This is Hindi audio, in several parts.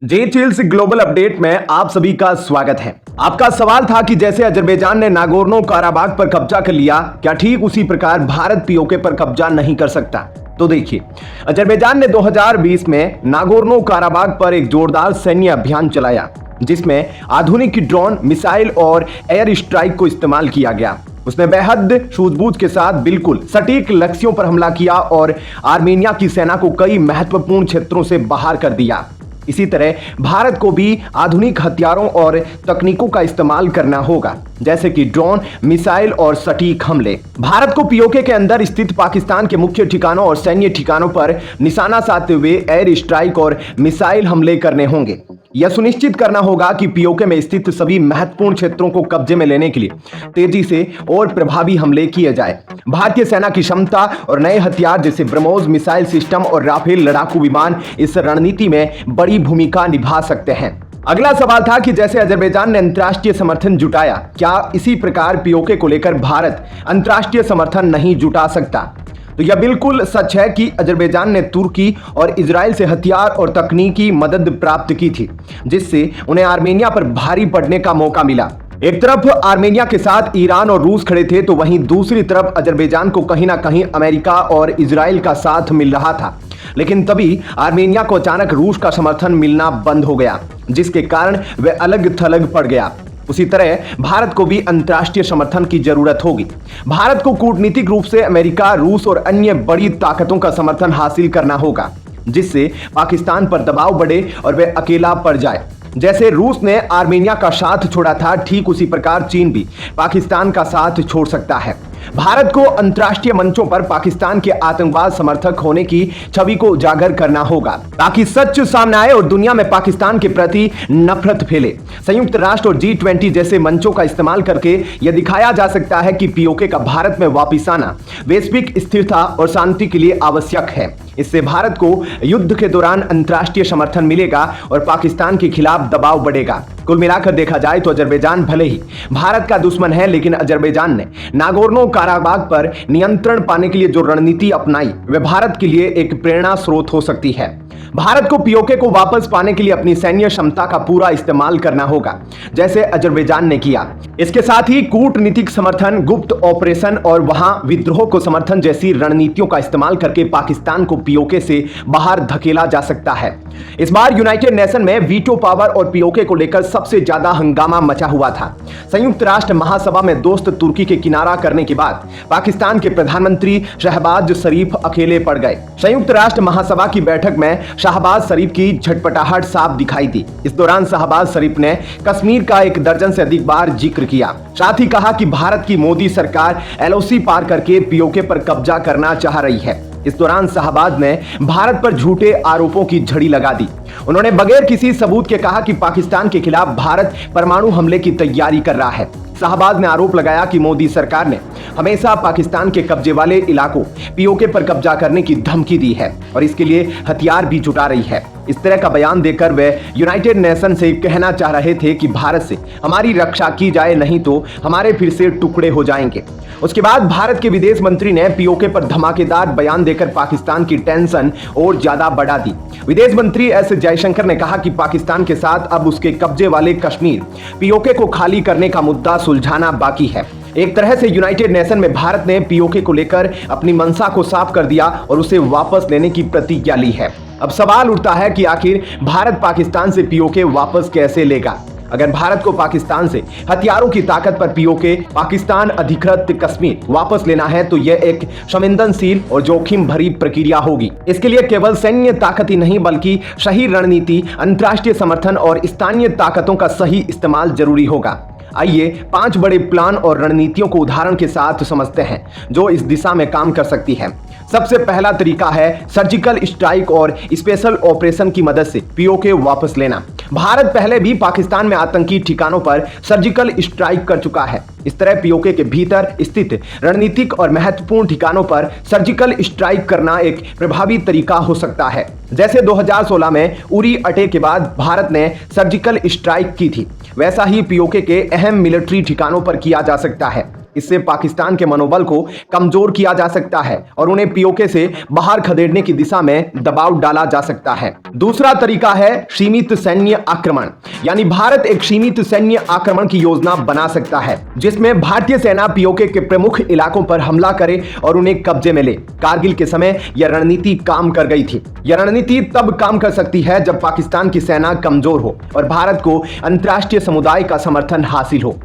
जे चिल्स ग्लोबल अपडेट में आप सभी का स्वागत है। आपका सवाल था कि जैसे अजरबैजान ने नागोर्नो काराबाग पर कब्जा कर लिया, क्या ठीक उसी प्रकार भारत पीओके पर कब्जा नहीं कर सकता? तो देखिए, अजरबैजान ने 2020 में नागोर्नो काराबाग पर एक जोरदार सैन्य अभियान चलाया, जिसमें आधुनिक ड्रोन, मिसाइल और एयर स्ट्राइक को इस्तेमाल किया गया। उसने बेहद सूझबूझ के साथ बिल्कुल सटीक लक्ष्यों पर हमला किया और आर्मेनिया की सेना को कई महत्वपूर्ण क्षेत्रों से बाहर कर दिया। इसी तरह भारत को भी आधुनिक हथियारों और तकनीकों का इस्तेमाल करना होगा, जैसे कि ड्रोन, मिसाइल और सटीक हमले। भारत को पीओके के अंदर स्थित पाकिस्तान के मुख्य ठिकानों और सैन्य ठिकानों पर निशाना साधते हुए एयर स्ट्राइक और मिसाइल हमले करने होंगे। यह सुनिश्चित करना होगा कि पीओके में स्थित सभी महत्वपूर्ण क्षेत्रों को कब्जे में लेने के लिए तेजी से और प्रभावी हमले किए जाए। भारतीय सेना की क्षमता और नए हथियार जैसे ब्रह्मोस मिसाइल सिस्टम और राफेल लड़ाकू विमान इस रणनीति में बड़ी भूमिका निभा सकते हैं। अगला सवाल था कि जैसे अजरबैजान ने अंतर्राष्ट्रीय समर्थन जुटाया, क्या इसी प्रकार पीओके को लेकर भारत अंतर्राष्ट्रीय समर्थन नहीं जुटा सकता? तो यह बिल्कुल सच है कि अजरबैजान ने तुर्की और इजराइल से हथियार और तकनीकी मदद प्राप्त की थी, जिससे उन्हें आर्मेनिया पर भारी पड़ने का मौका मिला। एक तरफ आर्मेनिया के साथ ईरान और रूस खड़े थे, तो वहीं दूसरी तरफ अजरबैजान को कहीं ना कहीं अमेरिका और इजराइल का साथ मिल रहा था। लेकिन तभी आर्मेनिया को अचानक रूस का समर्थन मिलना बंद हो गया, जिसके कारण वह अलग थलग पड़ गया। उसी तरह भारत को भी अंतर्राष्ट्रीय समर्थन की जरूरत होगी। भारत को कूटनीतिक रूप से अमेरिका, रूस और अन्य बड़ी ताकतों का समर्थन हासिल करना होगा, जिससे पाकिस्तान पर दबाव बढ़े और वह अकेला पड़ जाए। जैसे रूस ने आर्मेनिया का साथ छोड़ा था, ठीक उसी प्रकार चीन भी पाकिस्तान का साथ छोड़ सकता है। भारत को अंतर्राष्ट्रीय मंचों पर पाकिस्तान के आतंकवाद समर्थक होने की छवि को उजागर करना होगा, ताकि सच सामने आए और दुनिया में पाकिस्तान के प्रति नफरत फैले। संयुक्त राष्ट्र और G20 जैसे मंचों का इस्तेमाल करके यह दिखाया जा सकता है कि पीओके का भारत में वापस आना वैश्विक स्थिरता और शांति के लिए आवश्यक है। इससे भारत को युद्ध के दौरान अंतर्राष्ट्रीय समर्थन मिलेगा और पाकिस्तान के खिलाफ दबाव बढ़ेगा। कुल मिलाकर देखा जाए तो अजरबैजान भले ही भारत का दुश्मन है, लेकिन अजरबैजान ने नागोर्नो काराबाग पर नियंत्रण पाने के लिए जो रणनीति अपनाई, वह भारत के लिए एक प्रेरणा स्रोत हो सकती है। भारत को पीओके को वापस पाने के लिए अपनी सैन्य क्षमता का पूरा इस्तेमाल करना होगा, जैसे अजरबैजान ने किया। इसके साथ ही कूटनीतिक समर्थन, गुप्त ऑपरेशन और वहां विद्रोह को समर्थन जैसी रणनीतियों का इस्तेमाल करके पाकिस्तान को पीओके से बाहर धकेला जा सकता है। इस बार यूनाइटेड नेशन में वीटो पावर और पीओके को लेकर सबसे ज्यादा हंगामा मचा हुआ था। संयुक्त राष्ट्र महासभा में दोस्त तुर्की के किनारा करने के बाद पाकिस्तान के प्रधानमंत्री शहबाज शरीफ अकेले पड़ गए। संयुक्त राष्ट्र महासभा की बैठक में शहबाज शरीफ की झटपटाहट साफ दिखाई दी। इस दौरान शहबाज शरीफ ने कश्मीर का 1 दर्जन से अधिक बार जिक्र किया। साथ ही कहा कि भारत की मोदी सरकार एलओसी पार करके पीओके पर कब्जा करना चाह रही है। इस दौरान शहबाज ने भारत पर झूठे आरोपों की झड़ी लगा दी। उन्होंने बगैर किसी सबूत के कहा कि पाकिस्तान के खिलाफ भारत परमाणु हमले की तैयारी कर रहा है। शहबाज ने आरोप लगाया कि मोदी सरकार ने हमेशा पाकिस्तान के कब्जे वाले इलाकों पीओके पर कब्जा करने की धमकी दी है और इसके लिए हथियार भी जुटा रही है। इस तरह का बयान देकर वे यूनाइटेड नेशन से कहना चाह रहे थे कि भारत से हमारी रक्षा की जाए, नहीं तो हमारे फिर से टुकड़े हो जाएंगे। उसके बाद भारत के विदेश मंत्री ने पीओके पर धमाकेदार बयान देकर पाकिस्तान की टेंशन और ज्यादा बढ़ा दी। विदेश मंत्री एस जयशंकर ने कहा कि पाकिस्तान के साथ अब उसके कब्जे वाले कश्मीर पीओके को खाली करने का मुद्दा सुलझाना बाकी है। एक तरह से यूनाइटेड नेशन में भारत ने पीओके को लेकर अपनी मंशा को साफ कर दिया और उसे वापस लेने की प्रतिज्ञा ली है। अब सवाल उठता है कि आखिर भारत पाकिस्तान से पीओके वापस कैसे लेगा? अगर भारत को पाकिस्तान से हथियारों की ताकत पर पीओके, पाकिस्तान अधिकृत कश्मीर वापस लेना है, तो यह एक संवेदनशील और जोखिम भरी प्रक्रिया होगी। इसके लिए केवल सैन्य ताकत ही नहीं, बल्कि सही रणनीति, अंतर्राष्ट्रीय समर्थन और स्थानीय ताकतों का सही इस्तेमाल जरूरी होगा। आइए 5 बड़े प्लान और रणनीतियों को उदाहरण के साथ समझते हैं, जो इस दिशा में काम कर सकती है। सबसे पहला तरीका है सर्जिकल स्ट्राइक और स्पेशल ऑपरेशन की मदद से पीओके वापस लेना। भारत पहले भी पाकिस्तान में आतंकी ठिकानों पर सर्जिकल स्ट्राइक कर चुका है। इस तरह पीओके के भीतर स्थित रणनीतिक और महत्वपूर्ण ठिकानों पर सर्जिकल स्ट्राइक करना एक प्रभावी तरीका हो सकता है। जैसे 2016 में उरी अटैक के बाद भारत ने सर्जिकल स्ट्राइक की थी, वैसा ही पीओके के अहम मिलिट्री ठिकानों पर किया जा सकता है। इससे पाकिस्तान के मनोबल को कमजोर किया जा सकता है और उन्हें पीओके से बाहर खदेड़ने की दिशा में दबाव डाला जा सकता है। दूसरा तरीका है सीमित सैन्य आक्रमण, यानी भारत एक सीमित सैन्य आक्रमण की योजना बना सकता है जिसमें भारतीय सेना पीओके के प्रमुख इलाकों पर हमला करे और उन्हें कब्जे में ले। कारगिल के समय यह रणनीति काम कर गई थी। यह रणनीति तब काम कर सकती है जब पाकिस्तान की सेना कमजोर हो और भारत को अंतर्राष्ट्रीय समुदाय का समर्थन हासिल हो।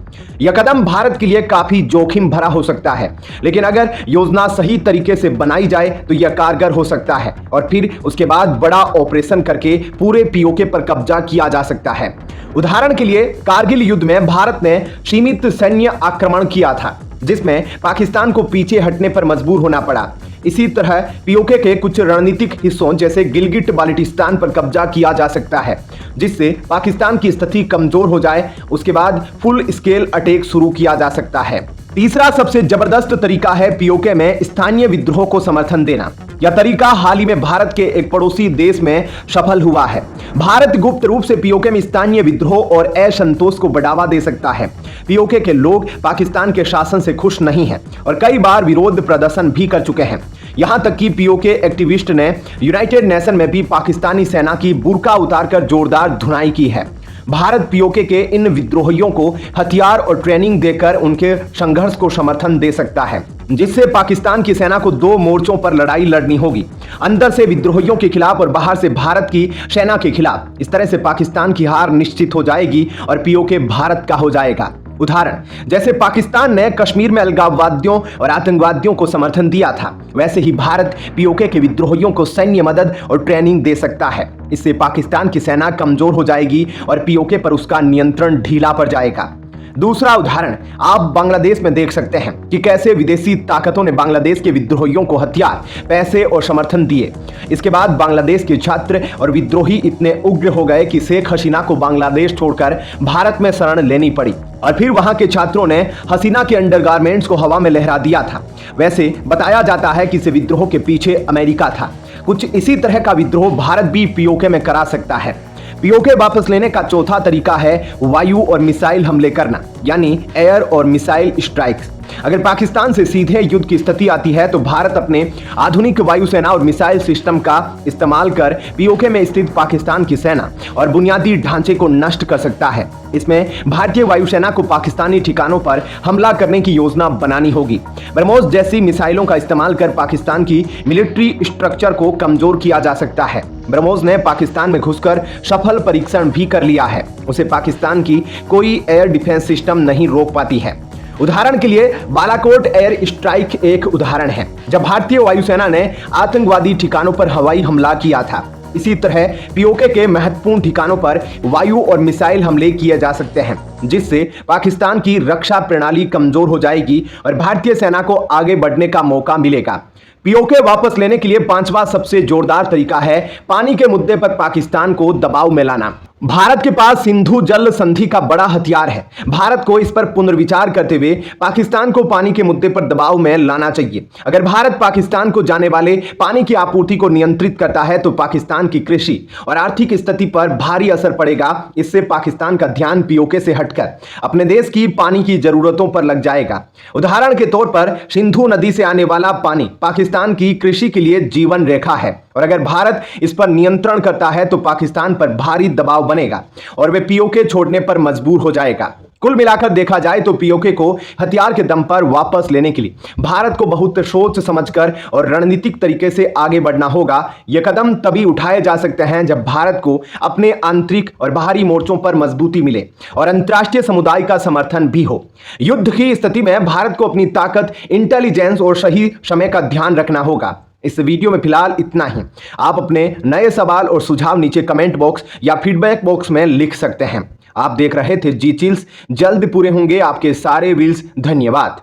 यह कदम भारत के लिए काफी जोखिम भरा हो सकता है, लेकिन अगर योजना सही तरीके से बनाई जाए तो यह कारगर हो सकता है और फिर उसके बाद बड़ा ऑपरेशन करके पूरे पीओके पर कब्जा किया जा सकता है। उदाहरण के लिए कारगिल युद्ध में भारत ने सीमित सैन्य आक्रमण किया था जिसमें पाकिस्तान को पीछे हटने पर मजबूर होना पड़ा। इसी तरह पीओके के कुछ रणनीतिक हिस्सों जैसे गिलगिट बाल्टिस्तान पर कब्जा किया जा सकता है जिससे पाकिस्तान की स्थिति कमजोर हो जाए। उसके बाद फुल स्केल अटैक शुरू किया जा सकता है। तीसरा सबसे जबरदस्त तरीका है पीओके में स्थानीय विद्रोह को समर्थन देना। यह तरीका हाल ही में भारत के एक पड़ोसी देश में सफल हुआ है। भारत गुप्त रूप से पीओके में स्थानीय विद्रोह और असंतोष को बढ़ावा दे सकता है। पीओके के लोग पाकिस्तान के शासन से खुश नहीं हैं और कई बार विरोध प्रदर्शन भी कर चुके हैं। यहां तक कि पीओके एक्टिविस्ट ने यूनाइटेड नेशन में भी पाकिस्तानी सेना की बुर्का उतारकर जोरदार धुनाई की है। भारत पीओके के इन विद्रोहियों को हथियार और ट्रेनिंग देकर उनके संघर्ष को समर्थन दे सकता है, जिससे पाकिस्तान की सेना को दो मोर्चों पर लड़ाई लड़नी होगी, अंदर से विद्रोहियों के खिलाफ और बाहर से भारत की सेना के खिलाफ। इस तरह से पाकिस्तान की हार निश्चित हो जाएगी और पीओके भारत का हो जाएगा। उदाहरण जैसे पाकिस्तान ने कश्मीर में अलगाववादियों और आतंकवादियों को समर्थन दिया था, वैसे ही भारत पीओके के विद्रोहियों को सैन्य मदद और ट्रेनिंग दे सकता है। इससे पाकिस्तान की सेना कमजोर हो जाएगी और पीओके पर उसका नियंत्रण ढीला पड़ जाएगा। दूसरा उदाहरण आप बांग्लादेश में देख सकते हैं कि कैसे विदेशी ताकतों ने बांग्लादेश के विद्रोहियों को हथियार, पैसे और समर्थन दिए। इसके बाद बांग्लादेश के छात्र और विद्रोही इतने उग्र हो गए कि शेख हसीना को बांग्लादेश छोड़कर भारत में शरण लेनी पड़ी और फिर वहां के छात्रों ने हसीना के अंडरगारमेंट्स को हवा में लहरा दिया था। वैसे बताया जाता है कि इस विद्रोह के पीछे अमेरिका था। कुछ इसी तरह का विद्रोह भारत भी पीओके में करा सकता है। पीओके वापस लेने का चौथा तरीका है वायु और मिसाइल हमले करना, यानी एयर और मिसाइल स्ट्राइक्स। अगर पाकिस्तान से सीधे युद्ध की स्थिति आती है तो भारत अपने आधुनिक वायुसेना और मिसाइल सिस्टम का इस्तेमाल कर पीओके में स्थित पाकिस्तान की सेना और बुनियादी ढांचे को नष्ट कर सकता है। इसमें भारतीय वायुसेना को पाकिस्तानी ठिकानों पर हमला करने की योजना बनानी होगी। ब्रह्मोस जैसी मिसाइलों का इस्तेमाल कर पाकिस्तान की मिलिट्री स्ट्रक्चर को कमजोर किया जा सकता है। ब्रह्मोस ने पाकिस्तान में घुसकर सफल परीक्षण भी कर लिया है। उसे पाकिस्तान की कोई एयर डिफेंस सिस्टम नहीं रोक पाती है। उदाहरण के लिए बालाकोट एयर स्ट्राइक एक उदाहरण है, जब भारतीय वायुसेना ने आतंकवादी ठिकानों पर हवाई हमला किया था। इसी तरह पीओके के महत्वपूर्ण ठिकानों पर वायु और मिसाइल हमले किए जा सकते हैं, जिससे पाकिस्तान की रक्षा प्रणाली कमजोर हो जाएगी और भारतीय सेना को आगे बढ़ने का मौका मिलेगा। पीओके वापस लेने के लिए पांचवा सबसे जोरदार तरीका है पानी के मुद्दे पर पाकिस्तान को दबाव में लाना। भारत के पास सिंधु जल संधि का बड़ा हथियार है। भारत को इस पर पुनर्विचार करते हुए पाकिस्तान को पानी के मुद्दे पर दबाव में लाना चाहिए। अगर भारत पाकिस्तान को जाने वाले पानी की आपूर्ति को नियंत्रित करता है तो पाकिस्तान की कृषि और आर्थिक स्थिति पर भारी असर पड़ेगा। इससे पाकिस्तान का ध्यान पीओके से हटकर अपने देश की पानी की जरूरतों पर लग जाएगा। उदाहरण के तौर पर सिंधु नदी से आने वाला पानी पाकिस्तान की कृषि के लिए जीवन रेखा है और अगर भारत इस पर नियंत्रण करता है तो पाकिस्तान पर भारी दबाव बनेगा और वे पीओके छोड़ने पर मजबूर हो जाएगा। कुल मिलाकर देखा जाए तो पीओके को हथियार के दम पर वापस लेने के लिए भारत को बहुत सोच समझकर और रणनीतिक तरीके से आगे बढ़ना होगा। यह कदम तभी उठाए जा सकते हैं जब भारत को अपने आंतरिक और बाहरी मोर्चों पर मजबूती मिले और अंतर्राष्ट्रीय समुदाय का समर्थन भी हो। युद्ध की स्थिति में भारत को अपनी ताकत, इंटेलिजेंस और सही समय का ध्यान रखना होगा। इस वीडियो में फिलहाल इतना ही। आप अपने नए सवाल और सुझाव नीचे कमेंट बॉक्स या फीडबैक बॉक्स में लिख सकते हैं। आप देख रहे थे जी चिल्स। जल्द पूरे होंगे आपके सारे व्यूज। धन्यवाद।